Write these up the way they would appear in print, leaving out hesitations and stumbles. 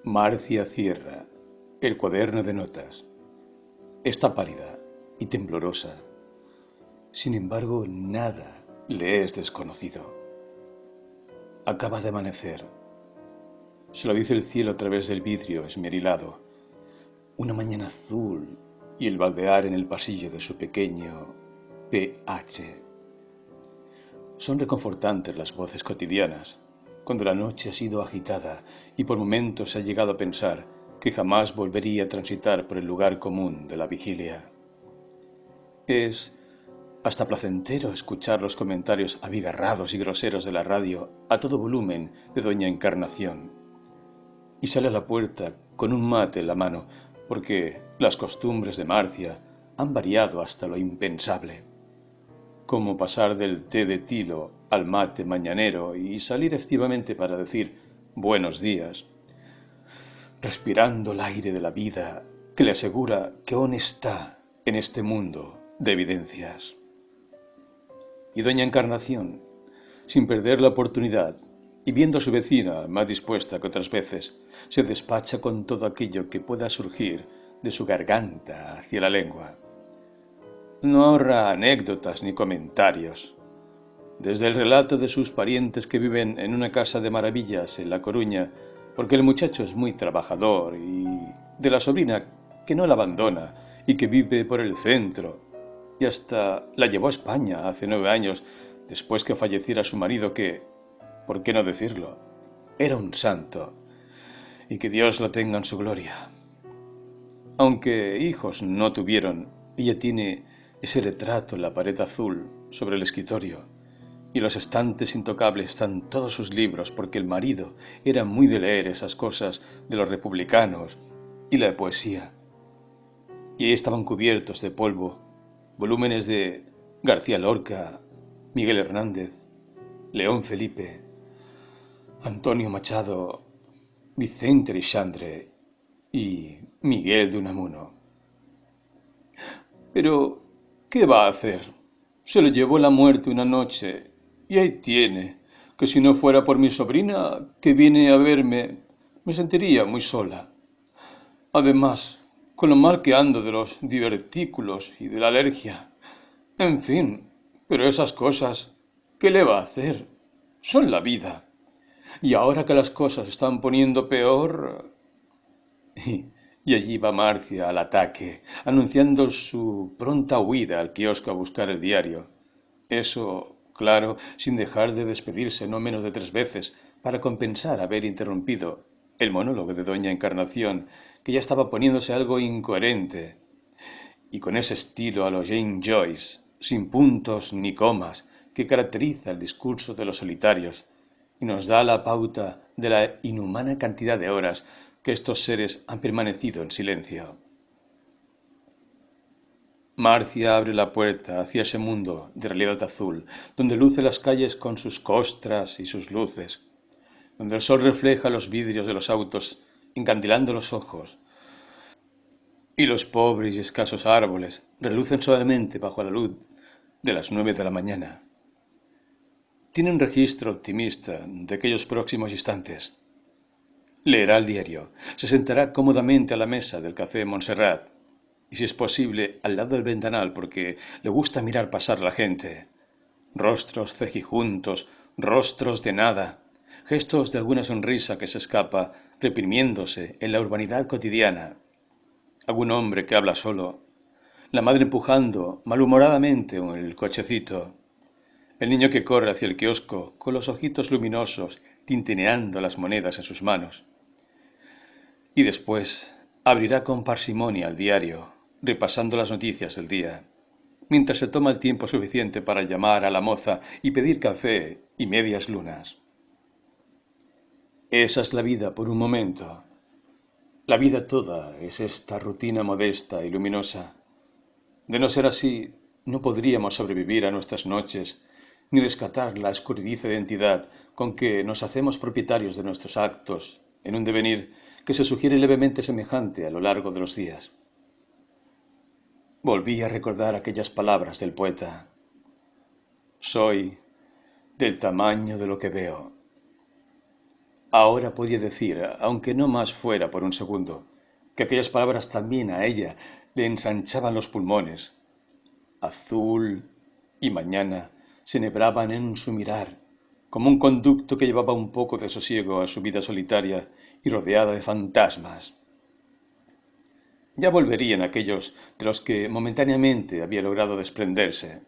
Marcia cierra el cuaderno de notas. Está pálida y temblorosa. Sin embargo, nada le es desconocido. Acaba de amanecer. Se lo dice el cielo a través del vidrio esmerilado. Una mañana azul y el baldear en el pasillo de su pequeño PH. Son reconfortantes las voces cotidianas, cuando la noche ha sido agitada y por momentos ha llegado a pensar que jamás volvería a transitar por el lugar común de la vigilia. Es hasta placentero escuchar los comentarios abigarrados y groseros de la radio a todo volumen de doña Encarnación. Y sale a la puerta con un mate en la mano, porque las costumbres de Marcia han variado hasta lo impensable. Como pasar del té de tilo al mate mañanero y salir efectivamente para decir buenos días, respirando el aire de la vida que le asegura que aún está en este mundo de evidencias. Y doña Encarnación, sin perder la oportunidad y viendo a su vecina más dispuesta que otras veces, se despacha con todo aquello que pueda surgir de su garganta hacia la lengua. No ahorra anécdotas ni comentarios. Desde el relato de sus parientes que viven en una casa de maravillas en La Coruña, porque el muchacho es muy trabajador, y de la sobrina que no la abandona y que vive por el centro, y hasta la llevó a España hace 9 años, después que falleciera su marido que, ¿por qué no decirlo?, era un santo, y que Dios lo tenga en su gloria. Aunque hijos no tuvieron, ella tiene ese retrato en la pared azul sobre el escritorio, y en los estantes intocables están todos sus libros, porque el marido era muy de leer esas cosas de los republicanos y la poesía. Y ahí estaban cubiertos de polvo volúmenes de García Lorca, Miguel Hernández, León Felipe, Antonio Machado, Vicente Aleixandre y Miguel de Unamuno. Pero, ¿qué va a hacer? Se lo llevó la muerte una noche y ahí tiene, que si no fuera por mi sobrina que viene a verme, me sentiría muy sola. Además, con lo mal que ando de los divertículos y de la alergia. En fin, pero esas cosas, ¿qué le va a hacer? Son la vida. Y ahora que las cosas están poniendo peor... Y allí va Marcia al ataque, anunciando su pronta huida al kiosco a buscar el diario. Eso, claro, sin dejar de despedirse no menos de 3 veces, para compensar haber interrumpido el monólogo de doña Encarnación, que ya estaba poniéndose algo incoherente. Y con ese estilo a lo Jane Joyce, sin puntos ni comas, que caracteriza el discurso de los solitarios, y nos da la pauta de la inhumana cantidad de horas que estos seres han permanecido en silencio. Marcia abre la puerta hacia ese mundo de realidad azul, donde luce las calles con sus costras y sus luces, donde el sol refleja los vidrios de los autos, encandilando los ojos, y los pobres y escasos árboles relucen suavemente bajo la luz de las 9 de la mañana. Tiene un registro optimista de aquellos próximos instantes. Leerá el diario, se sentará cómodamente a la mesa del café Montserrat, y si es posible, al lado del ventanal, porque le gusta mirar pasar la gente. Rostros cejijuntos, rostros de nada, gestos de alguna sonrisa que se escapa, reprimiéndose en la urbanidad cotidiana. Algún hombre que habla solo, la madre empujando malhumoradamente en el cochecito, el niño que corre hacia el kiosco con los ojitos luminosos tintineando las monedas en sus manos. Y después abrirá con parsimonia el diario, repasando las noticias del día, mientras se toma el tiempo suficiente para llamar a la moza y pedir café y medias lunas. Esa es la vida por un momento. La vida toda es esta rutina modesta y luminosa. De no ser así, no podríamos sobrevivir a nuestras noches, ni rescatar la escurridiza identidad con que nos hacemos propietarios de nuestros actos en un devenir que se sugiere levemente semejante a lo largo de los días. Volví a recordar aquellas palabras del poeta. Soy del tamaño de lo que veo. Ahora podía decir, aunque no más fuera por un segundo, que aquellas palabras también a ella le ensanchaban los pulmones. Azul y mañana se enhebraban en su mirar, como un conducto que llevaba un poco de sosiego a su vida solitaria y rodeada de fantasmas. Ya volverían aquellos de los que momentáneamente había logrado desprenderse.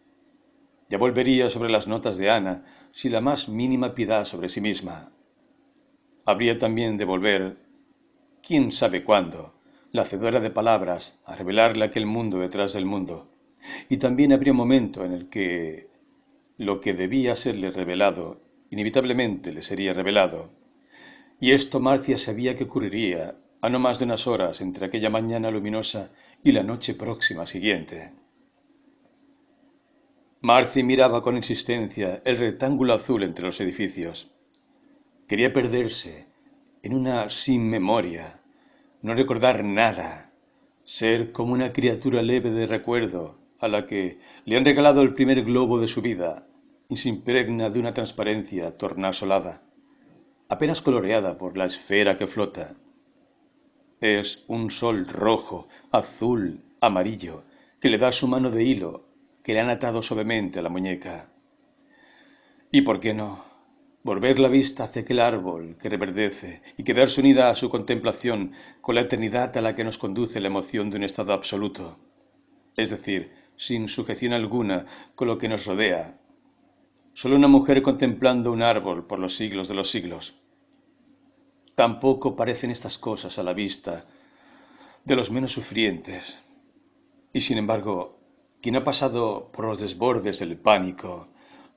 Ya volvería sobre las notas de Ana sin la más mínima piedad sobre sí misma. Habría también de volver, quién sabe cuándo, la hacedora de palabras a revelarle aquel mundo detrás del mundo. Y también habría un momento en el que lo que debía serle revelado inevitablemente le sería revelado. Y esto Marcia sabía que ocurriría a no más de unas horas entre aquella mañana luminosa y la noche próxima siguiente. Marcia miraba con insistencia el rectángulo azul entre los edificios. Quería perderse en una sin memoria, no recordar nada, ser como una criatura leve de recuerdo a la que le han regalado el primer globo de su vida y se impregna de una transparencia tornasolada, apenas coloreada por la esfera que flota. Es un sol rojo, azul, amarillo, que le da su mano de hilo, que le han atado suavemente a la muñeca. ¿Y por qué no? Volver la vista hacia aquel árbol que reverdece y quedarse unida a su contemplación con la eternidad a la que nos conduce la emoción de un estado absoluto, es decir, sin sujeción alguna con lo que nos rodea, solo una mujer contemplando un árbol por los siglos de los siglos. Tampoco parecen estas cosas a la vista de los menos sufrientes. Y sin embargo, quien ha pasado por los desbordes del pánico,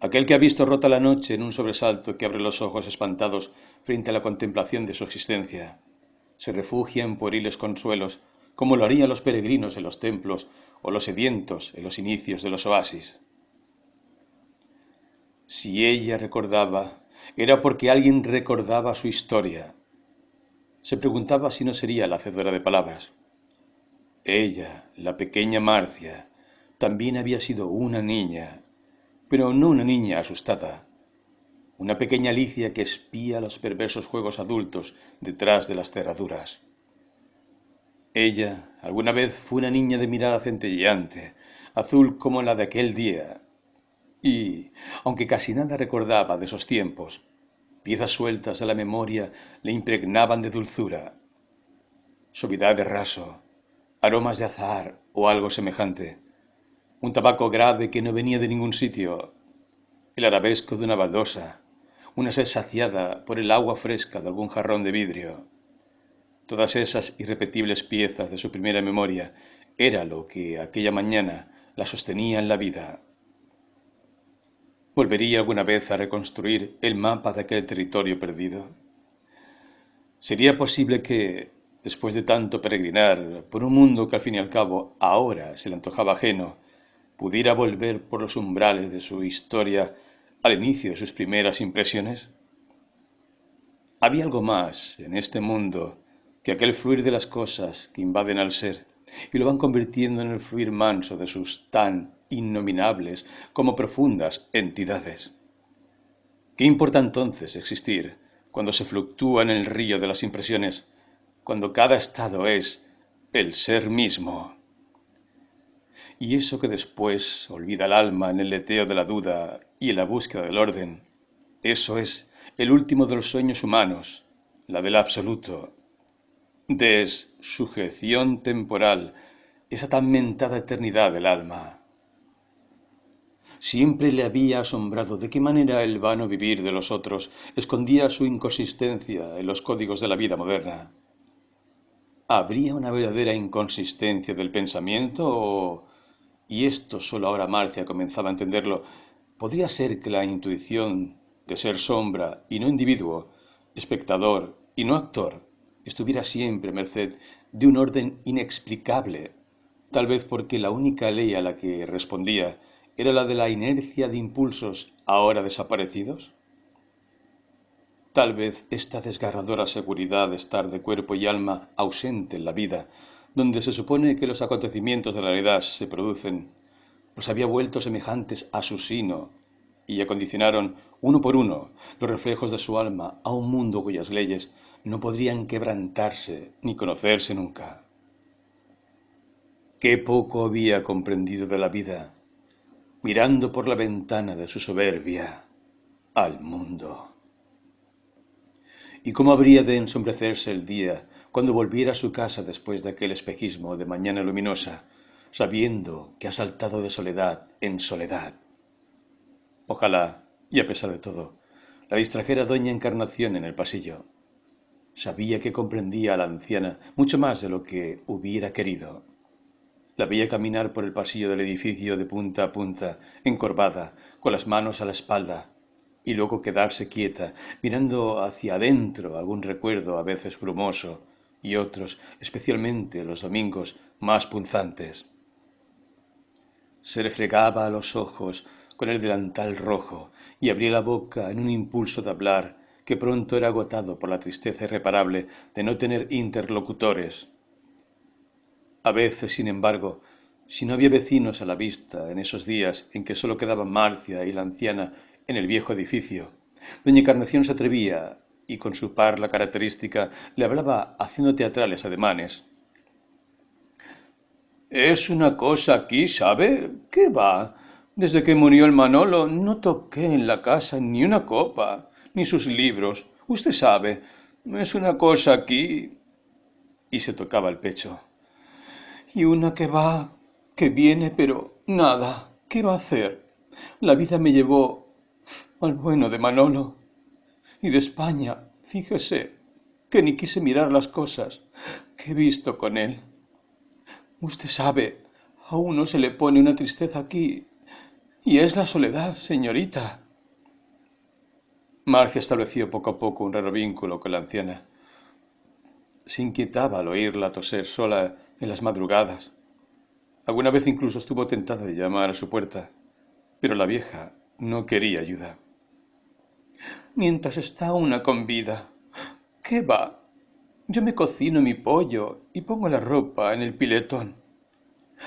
aquel que ha visto rota la noche en un sobresalto que abre los ojos espantados frente a la contemplación de su existencia, se refugia en pueriles consuelos, como lo harían los peregrinos en los templos o los sedientos en los inicios de los oasis. Si ella recordaba, era porque alguien recordaba su historia. Se preguntaba si no sería la hacedora de palabras. Ella, la pequeña Marcia, también había sido una niña, pero no una niña asustada, una pequeña Alicia que espía los perversos juegos adultos detrás de las cerraduras. Ella alguna vez fue una niña de mirada centelleante, azul como la de aquel día, y, aunque casi nada recordaba de esos tiempos, piezas sueltas de la memoria le impregnaban de dulzura, suavidad de raso, aromas de azahar o algo semejante, un tabaco grave que no venía de ningún sitio, el arabesco de una baldosa, una sed saciada por el agua fresca de algún jarrón de vidrio. Todas esas irrepetibles piezas de su primera memoria era lo que aquella mañana la sostenía en la vida. ¿Volvería alguna vez a reconstruir el mapa de aquel territorio perdido? ¿Sería posible que, después de tanto peregrinar por un mundo que al fin y al cabo ahora se le antojaba ajeno, pudiera volver por los umbrales de su historia al inicio de sus primeras impresiones? Había algo más en este mundo que aquel fluir de las cosas que invaden al ser y lo van convirtiendo en el fluir manso de sus tan innominables como profundas entidades. ¿Qué importa entonces existir cuando se fluctúa en el río de las impresiones, cuando cada estado es el ser mismo? Y eso que después olvida el alma en el leteo de la duda y en la búsqueda del orden, eso es el último de los sueños humanos, la del absoluto. Desujeción temporal, esa tan mentada eternidad del alma. Siempre le había asombrado de qué manera el vano vivir de los otros escondía su inconsistencia en los códigos de la vida moderna. ¿Habría una verdadera inconsistencia del pensamiento o, y esto solo ahora Marcia comenzaba a entenderlo, podría ser que la intuición de ser sombra y no individuo, espectador y no actor, estuviera siempre a merced de un orden inexplicable, tal vez porque la única ley a la que respondía era la de la inercia de impulsos ahora desaparecidos? Tal vez esta desgarradora seguridad de estar de cuerpo y alma ausente en la vida, donde se supone que los acontecimientos de la realidad se producen, los había vuelto semejantes a su sino y acondicionaron, uno por uno, los reflejos de su alma a un mundo cuyas leyes no podrían quebrantarse ni conocerse nunca. Qué poco había comprendido de la vida, mirando por la ventana de su soberbia al mundo. ¿Y cómo habría de ensombrecerse el día cuando volviera a su casa después de aquel espejismo de mañana luminosa, sabiendo que ha saltado de soledad en soledad? Ojalá, y a pesar de todo, la distrajera doña Encarnación en el pasillo. Sabía que comprendía a la anciana mucho más de lo que hubiera querido. La veía caminar por el pasillo del edificio de punta a punta, encorvada, con las manos a la espalda, y luego quedarse quieta, mirando hacia adentro algún recuerdo a veces brumoso, y otros, especialmente los domingos, más punzantes. Se refregaba los ojos con el delantal rojo y abría la boca en un impulso de hablar que pronto era agotado por la tristeza irreparable de no tener interlocutores. A veces, sin embargo, si no había vecinos a la vista en esos días en que sólo quedaban Marcia y la anciana en el viejo edificio, doña Encarnación se atrevía y con su parla característica le hablaba haciendo teatrales ademanes. Es una cosa aquí, ¿sabe? ¿Qué va? Desde que murió el Manolo no toqué en la casa ni una copa, ni sus libros. Usted sabe, es una cosa aquí. Y se tocaba el pecho. Y una que va, que viene, pero nada. ¿Qué va a hacer? La vida me llevó al bueno de Manolo. Y de España, fíjese, que ni quise mirar las cosas que he visto con él. Usted sabe, a uno se le pone una tristeza aquí, y es la soledad, señorita. Marcia estableció poco a poco un raro vínculo con la anciana. Se inquietaba al oírla toser sola en las madrugadas. Alguna vez incluso estuvo tentada de llamar a su puerta, pero la vieja no quería ayuda. Mientras está una con vida. ¿Qué va? Yo me cocino mi pollo y pongo la ropa en el piletón.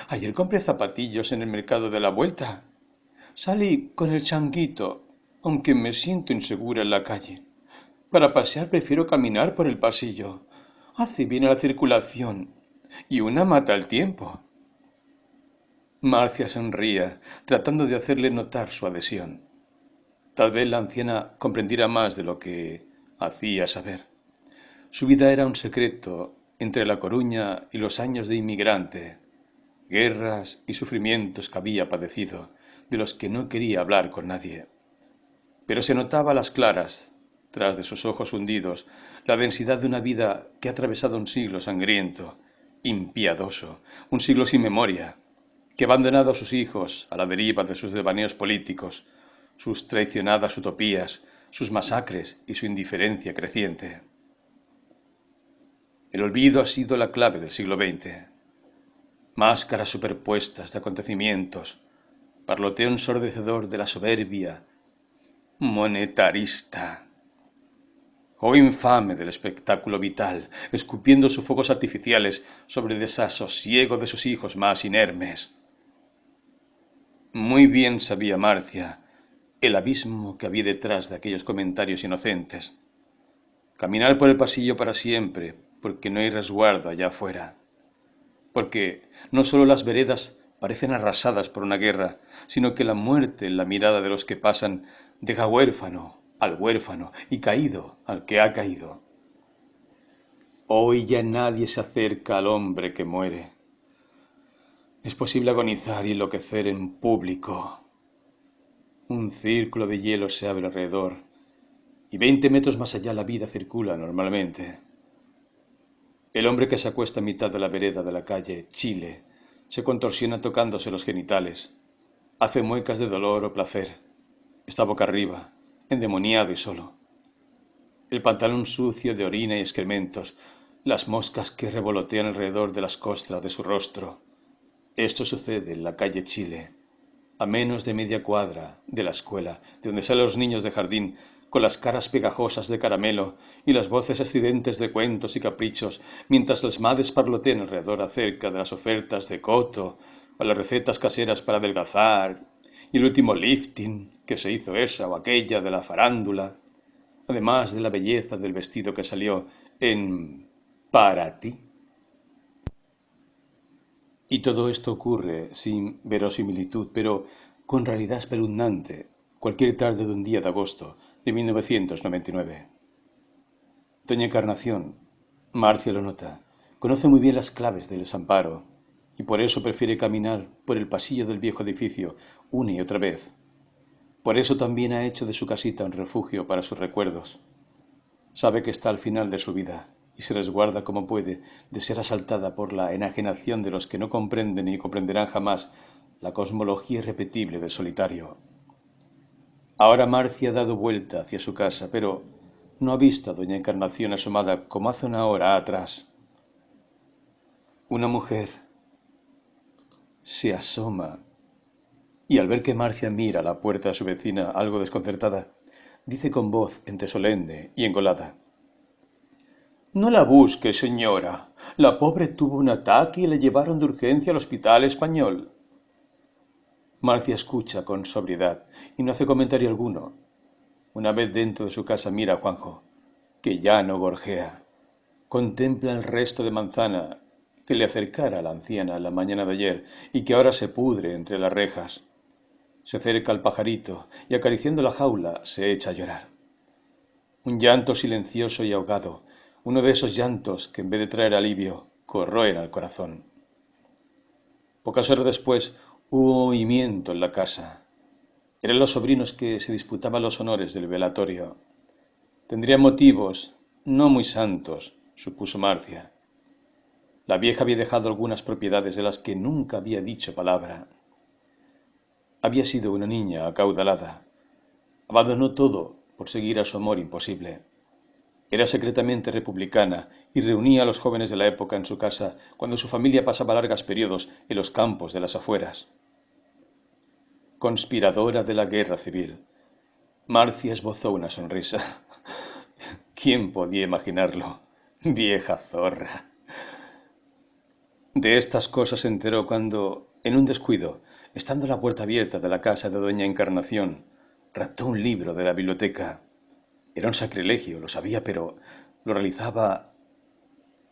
Ayer compré zapatillos en el mercado de la vuelta. Salí con el changuito, aunque me siento insegura en la calle. Para pasear prefiero caminar por el pasillo. Hace bien a la circulación y una mata el tiempo. Marcia sonría, tratando de hacerle notar su adhesión. Tal vez la anciana comprendiera más de lo que hacía saber. Su vida era un secreto entre La Coruña y los años de inmigrante, guerras y sufrimientos que había padecido, de los que no quería hablar con nadie. Pero se notaba a las claras, tras de sus ojos hundidos, la densidad de una vida que ha atravesado un siglo sangriento, impiadoso, un siglo sin memoria, que ha abandonado a sus hijos a la deriva de sus devaneos políticos, sus traicionadas utopías, sus masacres y su indiferencia creciente. El olvido ha sido la clave del siglo XX. Máscaras superpuestas de acontecimientos, parloteo ensordecedor de la soberbia monetarista, o infame del espectáculo vital, escupiendo sus fuegos artificiales sobre el desasosiego de sus hijos más inermes. Muy bien sabía Marcia el abismo que había detrás de aquellos comentarios inocentes. Caminar por el pasillo para siempre, porque no hay resguardo allá afuera. Porque no solo las veredas parecen arrasadas por una guerra, sino que la muerte en la mirada de los que pasan deja huérfano al huérfano y caído al que ha caído. Hoy ya nadie se acerca al hombre que muere. Es posible agonizar y enloquecer en público. Un círculo de hielo se abre alrededor y 20 metros más allá la vida circula normalmente. El hombre que se acuesta a mitad de la vereda de la calle Chile se contorsiona tocándose los genitales, hace muecas de dolor o placer, está boca arriba, endemoniado y solo. El pantalón sucio de orina y excrementos, las moscas que revolotean alrededor de las costras de su rostro. Esto sucede en la calle Chile, a menos de media cuadra de la escuela, de donde salen los niños de jardín con las caras pegajosas de caramelo y las voces estridentes de cuentos y caprichos, mientras las madres parlotean alrededor acerca de las ofertas de coto o las recetas caseras para adelgazar y el último lifting que se hizo esa o aquella de la farándula, además de la belleza del vestido que salió en Para ti. Y todo esto ocurre sin verosimilitud, pero con realidad espeluznante, cualquier tarde de un día de agosto de 1999. Doña Encarnación, Marcia lo nota, conoce muy bien las claves del desamparo y por eso prefiere caminar por el pasillo del viejo edificio una y otra vez. Por eso también ha hecho de su casita un refugio para sus recuerdos. Sabe que está al final de su vida y se resguarda como puede de ser asaltada por la enajenación de los que no comprenden ni comprenderán jamás la cosmología irrepetible del solitario. Ahora Marcia ha dado vuelta hacia su casa, pero no ha visto a doña Encarnación asomada como hace una hora atrás. Una mujer se asoma y al ver que Marcia mira a la puerta de su vecina algo desconcertada, dice con voz entre solemne y engolada: «No la busque, señora. La pobre tuvo un ataque y le llevaron de urgencia al Hospital Español». Marcia escucha con sobriedad y no hace comentario alguno. Una vez dentro de su casa mira a Juanjo, que ya no gorjea. Contempla el resto de manzana que le acercara a la anciana la mañana de ayer y que ahora se pudre entre las rejas. Se acerca al pajarito y acariciando la jaula se echa a llorar. Un llanto silencioso y ahogado, uno de esos llantos que en vez de traer alivio, corroen al corazón. Pocas horas después hubo movimiento en la casa. Eran los sobrinos que se disputaban los honores del velatorio. Tendrían motivos no muy santos, supuso Marcia. La vieja había dejado algunas propiedades de las que nunca había dicho palabra. Había sido una niña acaudalada. Abandonó todo por seguir a su amor imposible. Era secretamente republicana y reunía a los jóvenes de la época en su casa cuando su familia pasaba largos periodos en los campos de las afueras. Conspiradora de la guerra civil. Marcia esbozó una sonrisa. ¿Quién podía imaginarlo? Vieja zorra. De estas cosas se enteró cuando, en un descuido, estando la puerta abierta de la casa de doña Encarnación, raptó un libro de la biblioteca. Era un sacrilegio, lo sabía, pero lo realizaba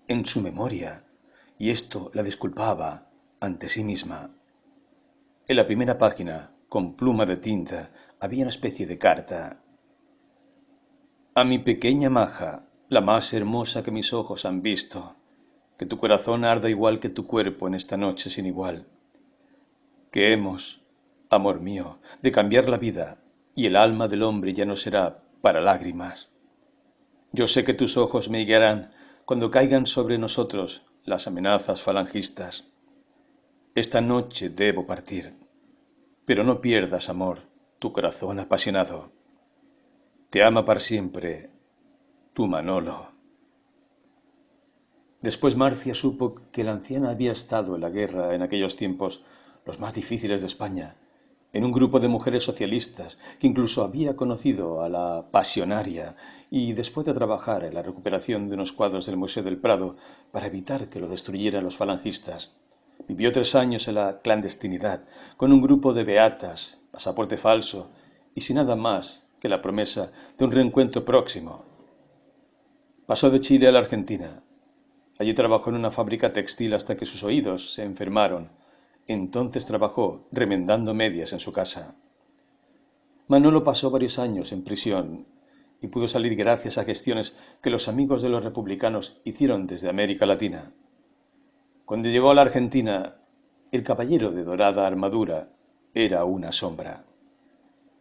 en su memoria, y esto la disculpaba ante sí misma. En la primera página, con pluma de tinta, había una especie de carta. A mi pequeña Maja, la más hermosa que mis ojos han visto, que tu corazón arda igual que tu cuerpo en esta noche sin igual. Que hemos, amor mío, de cambiar la vida, y el alma del hombre ya no será para lágrimas. Yo sé que tus ojos me guiarán cuando caigan sobre nosotros las amenazas falangistas. Esta noche debo partir, pero no pierdas, amor, tu corazón apasionado. Te ama para siempre, tu Manolo. Después Marcia supo que la anciana había estado en la guerra en aquellos tiempos, los más difíciles de España, en un grupo de mujeres socialistas que incluso había conocido a la pasionaria y después de trabajar en la recuperación de unos cuadros del Museo del Prado para evitar que lo destruyeran los falangistas, vivió 3 años en la clandestinidad con un grupo de beatas, pasaporte falso y sin nada más que la promesa de un reencuentro próximo. Pasó de Chile a la Argentina. Allí trabajó en una fábrica textil hasta que sus oídos se enfermaron. Entonces trabajó remendando medias en su casa. Manolo pasó varios años en prisión y pudo salir gracias a gestiones que los amigos de los republicanos hicieron desde América Latina. Cuando llegó a la Argentina, el caballero de dorada armadura era una sombra.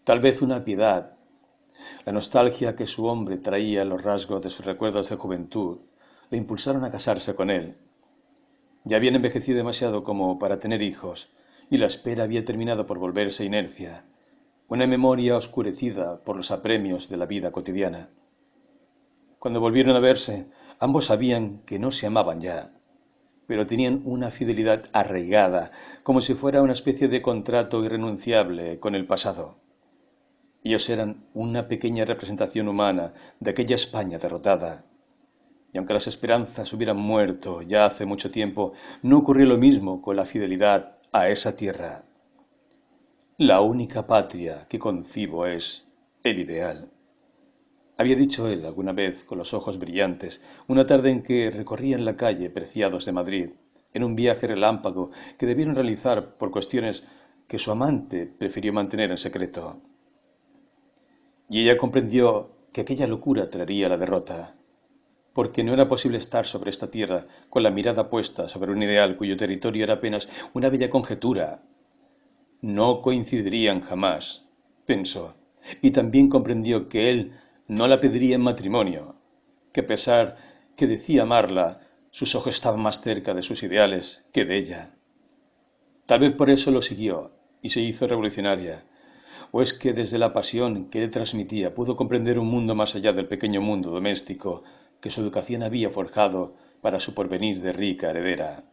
Tal vez una piedad, la nostalgia que su hombre traía en los rasgos de sus recuerdos de juventud, le impulsaron a casarse con él. Ya habían envejecido demasiado como para tener hijos, y la espera había terminado por volverse inercia, una memoria oscurecida por los apremios de la vida cotidiana. Cuando volvieron a verse, ambos sabían que no se amaban ya, pero tenían una fidelidad arraigada, como si fuera una especie de contrato irrenunciable con el pasado. Ellos eran una pequeña representación humana de aquella España derrotada. Y aunque las esperanzas hubieran muerto ya hace mucho tiempo, no ocurrió lo mismo con la fidelidad a esa tierra. La única patria que concibo es el ideal. Había dicho él alguna vez con los ojos brillantes, una tarde en que recorrían la calle Preciados de Madrid, en un viaje relámpago que debieron realizar por cuestiones que su amante prefirió mantener en secreto. Y ella comprendió que aquella locura traería la derrota, porque no era posible estar sobre esta tierra con la mirada puesta sobre un ideal cuyo territorio era apenas una bella conjetura. No coincidirían jamás, pensó, y también comprendió que él no la pediría en matrimonio, que a pesar que decía amarla, sus ojos estaban más cerca de sus ideales que de ella. Tal vez por eso lo siguió y se hizo revolucionaria, o es que desde la pasión que le transmitía pudo comprender un mundo más allá del pequeño mundo doméstico que su educación había forjado para su porvenir de rica heredera.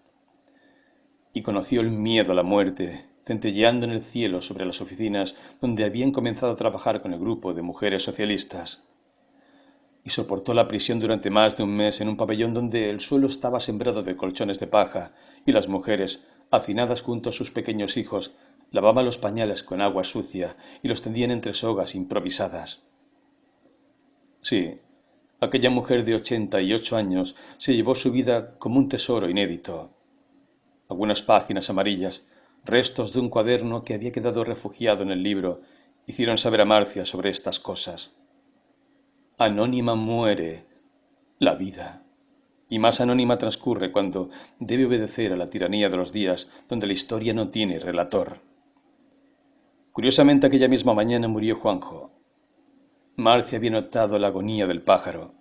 Y conoció el miedo a la muerte, centelleando en el cielo sobre las oficinas donde habían comenzado a trabajar con el grupo de mujeres socialistas. Y soportó la prisión durante más de un mes en un pabellón donde el suelo estaba sembrado de colchones de paja y las mujeres, hacinadas junto a sus pequeños hijos, lavaban los pañales con agua sucia y los tendían entre sogas improvisadas. Sí, aquella mujer de 88 años se llevó su vida como un tesoro inédito. Algunas páginas amarillas, restos de un cuaderno que había quedado refugiado en el libro, hicieron saber a Marcia sobre estas cosas. Anónima muere la vida, y más anónima transcurre cuando debe obedecer a la tiranía de los días donde la historia no tiene relator. Curiosamente, aquella misma mañana murió Juanjo. Marcia había notado la agonía del pájaro.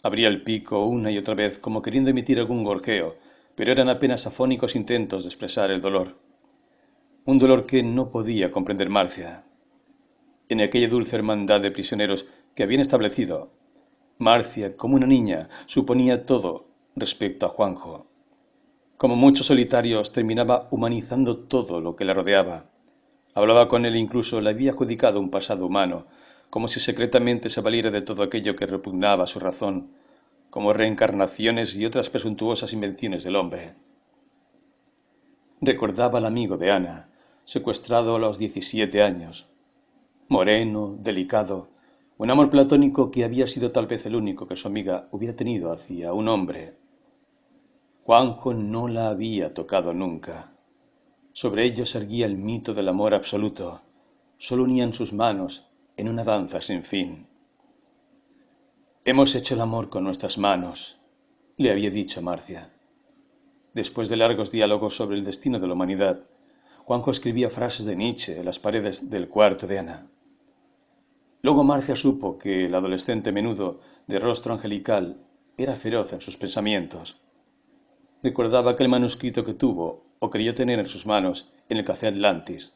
Abría el pico una y otra vez como queriendo emitir algún gorjeo, pero eran apenas afónicos intentos de expresar el dolor. Un dolor que no podía comprender Marcia. En aquella dulce hermandad de prisioneros que habían establecido, Marcia, como una niña, suponía todo respecto a Juanjo. Como muchos solitarios, terminaba humanizando todo lo que le rodeaba. Hablaba con él e incluso le había adjudicado un pasado humano, como si secretamente se valiera de todo aquello que repugnaba a su razón, como reencarnaciones y otras presuntuosas invenciones del hombre. Recordaba al amigo de Ana, secuestrado a los 17 años. Moreno, delicado, un amor platónico que había sido tal vez el único que su amiga hubiera tenido hacia un hombre. Juanjo no la había tocado nunca. Sobre ellos se erguía el mito del amor absoluto. Solo unían sus manos en una danza sin fin. Hemos hecho el amor con nuestras manos, le había dicho a Marcia. Después de largos diálogos sobre el destino de la humanidad, Juanjo escribía frases de Nietzsche en las paredes del cuarto de Ana. Luego Marcia supo que el adolescente menudo, de rostro angelical, era feroz en sus pensamientos. Recordaba aquel manuscrito que tuvo, o creyó tener en sus manos, en el Café Atlantis,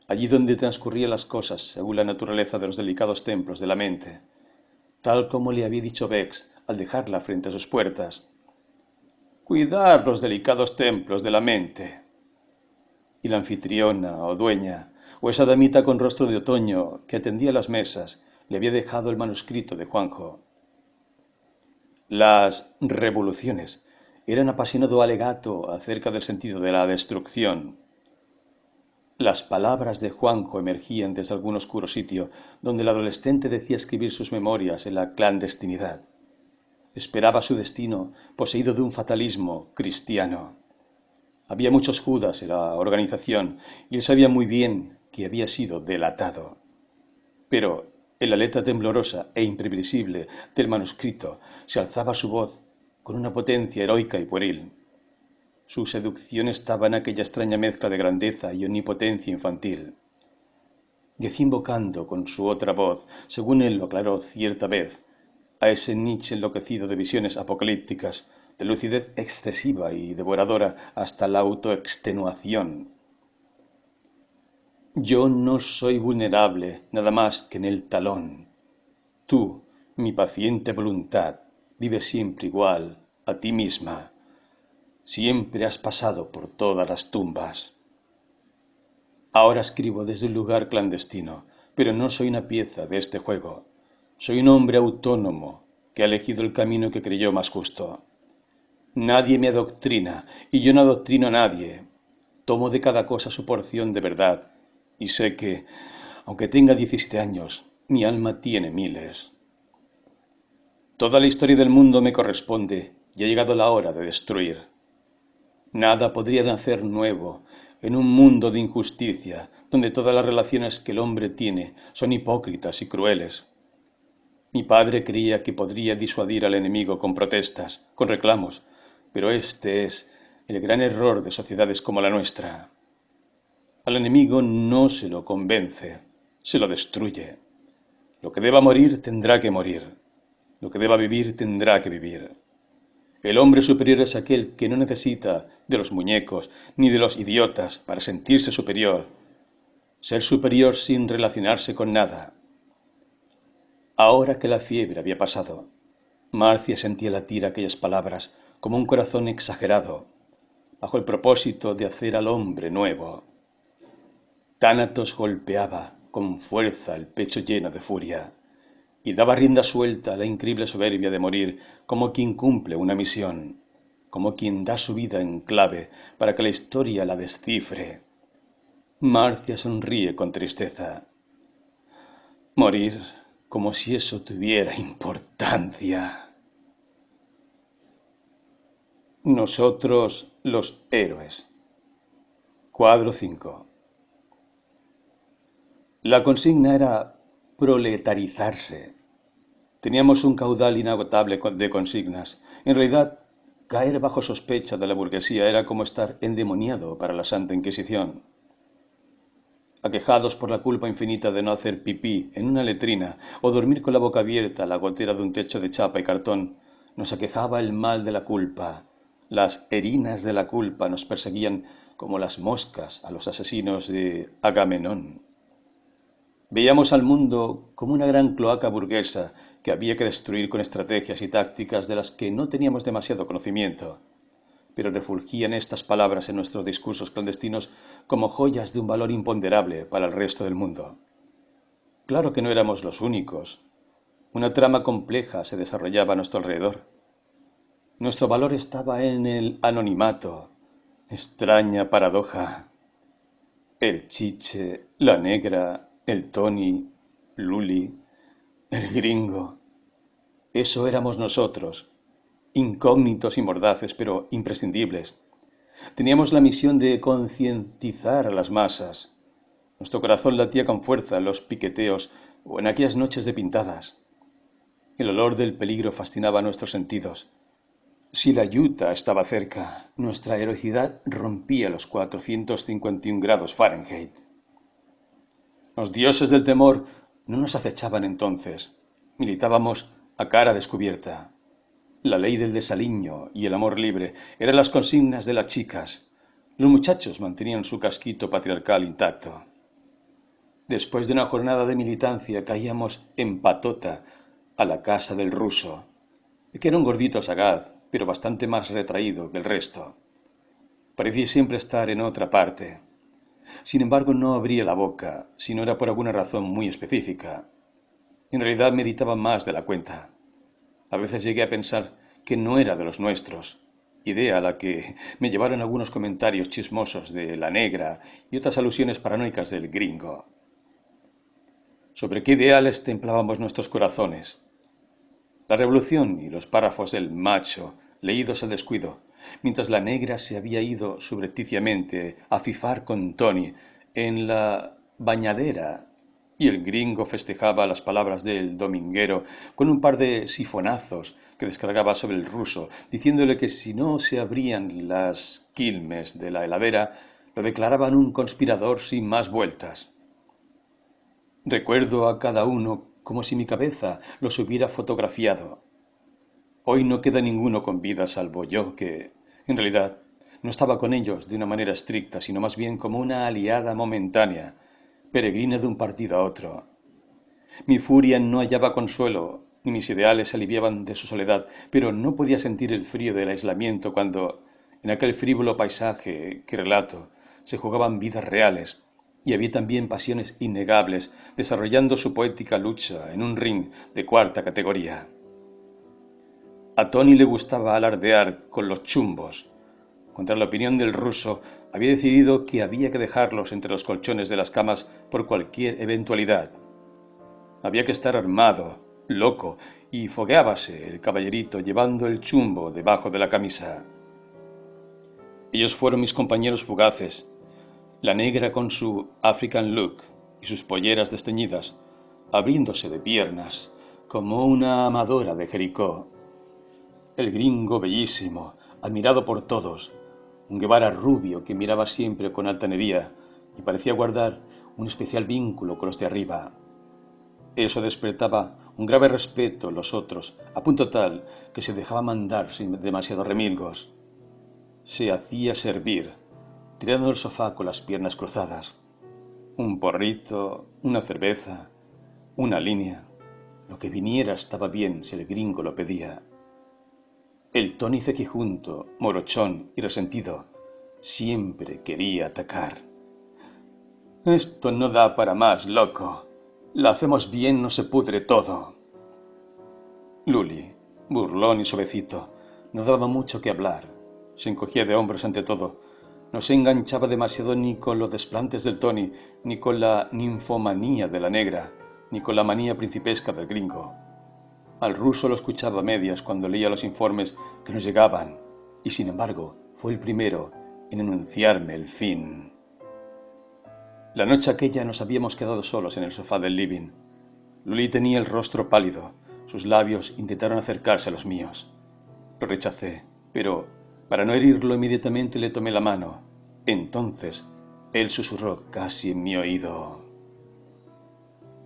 allí donde transcurrían las cosas según la naturaleza de los delicados templos de la mente, tal como le había dicho Bex al dejarla frente a sus puertas. Cuidar los delicados templos de la mente. Y la anfitriona o dueña, o esa damita con rostro de otoño que atendía las mesas, le había dejado el manuscrito de Juanjo. Las revoluciones eran apasionado alegato acerca del sentido de la destrucción. Las palabras de Juanjo emergían desde algún oscuro sitio donde el adolescente decía escribir sus memorias en la clandestinidad. Esperaba su destino, poseído de un fatalismo cristiano. Había muchos Judas en la organización y él sabía muy bien que había sido delatado. Pero en la letra temblorosa e imprevisible del manuscrito se alzaba su voz con una potencia heroica y pueril. Su seducción estaba en aquella extraña mezcla de grandeza y omnipotencia infantil. Decía invocando con su otra voz, según él lo aclaró cierta vez, a ese Nietzsche enloquecido de visiones apocalípticas, de lucidez excesiva y devoradora hasta la autoextenuación. Yo no soy vulnerable nada más que en el talón. Tú, mi paciente voluntad, vives siempre igual a ti misma. Siempre has pasado por todas las tumbas. Ahora escribo desde un lugar clandestino, pero no soy una pieza de este juego. Soy un hombre autónomo que ha elegido el camino que creyó más justo. Nadie me adoctrina y yo no adoctrino a nadie. Tomo de cada cosa su porción de verdad y sé que, aunque tenga 17 años, mi alma tiene miles. Toda la historia del mundo me corresponde y ha llegado la hora de destruir. Nada podría nacer nuevo en un mundo de injusticia, donde todas las relaciones que el hombre tiene son hipócritas y crueles. Mi padre creía que podría disuadir al enemigo con protestas, con reclamos, pero este es el gran error de sociedades como la nuestra. Al enemigo no se lo convence, se lo destruye. Lo que deba morir tendrá que morir. Lo que deba vivir tendrá que vivir. El hombre superior es aquel que no necesita de los muñecos ni de los idiotas para sentirse superior. Ser superior sin relacionarse con nada. Ahora que la fiebre había pasado, Marcia sentía latir aquellas palabras como un corazón exagerado, bajo el propósito de hacer al hombre nuevo. Tánatos golpeaba con fuerza el pecho lleno de furia y daba rienda suelta a la increíble soberbia de morir como quien cumple una misión, como quien da su vida en clave para que la historia la descifre. Marcia sonríe con tristeza. Morir como si eso tuviera importancia. Nosotros los héroes. Cuadro 5. La consigna era proletarizarse. Teníamos un caudal inagotable de consignas. En realidad, caer bajo sospecha de la burguesía era como estar endemoniado para la Santa Inquisición. Aquejados por la culpa infinita de no hacer pipí en una letrina o dormir con la boca abierta a la gotera de un techo de chapa y cartón, nos aquejaba el mal de la culpa. Las herinas de la culpa nos perseguían como las moscas a los asesinos de Agamenón. Veíamos al mundo como una gran cloaca burguesa que había que destruir con estrategias y tácticas de las que no teníamos demasiado conocimiento, pero refulgían estas palabras en nuestros discursos clandestinos como joyas de un valor imponderable para el resto del mundo. Claro que no éramos los únicos. Una trama compleja se desarrollaba a nuestro alrededor. Nuestro valor estaba en el anonimato. Extraña paradoja. El chiche, la negra, el Tony, Luli, el gringo. Eso éramos nosotros, incógnitos y mordaces, pero imprescindibles. Teníamos la misión de concientizar a las masas. Nuestro corazón latía con fuerza en los piqueteos o en aquellas noches de pintadas. El olor del peligro fascinaba nuestros sentidos. Si la Utah estaba cerca, nuestra heroicidad rompía los 451 grados Fahrenheit. Los dioses del temor no nos acechaban entonces. Militábamos a cara descubierta. La ley del desaliño y el amor libre eran las consignas de las chicas. Los muchachos mantenían su casquito patriarcal intacto. Después de una jornada de militancia caíamos en patota a la casa del ruso, que era un gordito sagaz, pero bastante más retraído que el resto. Parecía siempre estar en otra parte. Sin embargo, no abría la boca, si no era por alguna razón muy específica. En realidad meditaba más de la cuenta. A veces llegué a pensar que no era de los nuestros, idea a la que me llevaron algunos comentarios chismosos de la negra y otras alusiones paranoicas del gringo. ¿Sobre qué ideales templábamos nuestros corazones? La revolución y los párrafos del macho, leídos al descuido, mientras la negra se había ido subrepticiamente a fifar con Tony en la bañadera y el gringo festejaba las palabras del dominguero con un par de sifonazos que descargaba sobre el ruso, diciéndole que si no se abrían las quilmes de la heladera, lo declaraban un conspirador sin más vueltas. Recuerdo a cada uno como si mi cabeza los hubiera fotografiado. Hoy no queda ninguno con vida salvo yo, que, en realidad, no estaba con ellos de una manera estricta, sino más bien como una aliada momentánea, peregrina de un partido a otro. Mi furia no hallaba consuelo, ni mis ideales se aliviaban de su soledad, pero no podía sentir el frío del aislamiento cuando, en aquel frívolo paisaje que relato, se jugaban vidas reales, y había también pasiones innegables desarrollando su poética lucha en un ring de cuarta categoría. A Tony le gustaba alardear con los chumbos, contra la opinión del ruso, había decidido que había que dejarlos entre los colchones de las camas por cualquier eventualidad. Había que estar armado, loco, y fogueábase el caballerito llevando el chumbo debajo de la camisa. Ellos fueron mis compañeros fugaces, la negra con su African look y sus polleras desteñidas, abriéndose de piernas, como una amadora de Jericó. El gringo bellísimo, admirado por todos, un Guevara rubio que miraba siempre con altanería y parecía guardar un especial vínculo con los de arriba. Eso despertaba un grave respeto en los otros, a punto tal que se dejaba mandar sin demasiados remilgos. Se hacía servir, tirando del sofá con las piernas cruzadas. Un porrito, una cerveza, una línea. Lo que viniera estaba bien si el gringo lo pedía. El Tony cequijunto, morochón y resentido, siempre quería atacar. «Esto no da para más, loco. La hacemos bien, no se pudre todo». Luli, burlón y suavecito, no daba mucho que hablar. Se encogía de hombros ante todo. No se enganchaba demasiado ni con los desplantes del Tony, ni con la ninfomanía de la negra, ni con la manía principesca del gringo. Al ruso lo escuchaba a medias cuando leía los informes que nos llegaban, y sin embargo fue el primero en anunciarme el fin. La noche aquella nos habíamos quedado solos en el sofá del living. Luli tenía el rostro pálido, sus labios intentaron acercarse a los míos. Lo rechacé, pero para no herirlo inmediatamente le tomé la mano. Entonces él susurró casi en mi oído: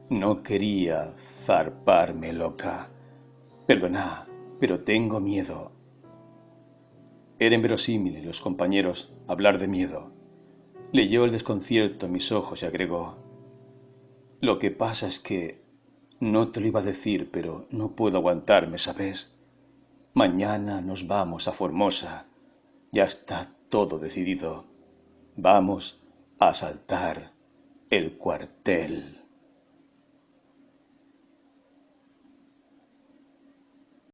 «No quería zarparme, loca. Perdona, pero tengo miedo». Era inverosímil los compañeros hablar de miedo. Leyó el desconcierto en mis ojos y agregó: «Lo que pasa es que no te lo iba a decir, pero no puedo aguantarme, ¿sabes? Mañana nos vamos a Formosa. Ya está todo decidido. Vamos a asaltar el cuartel».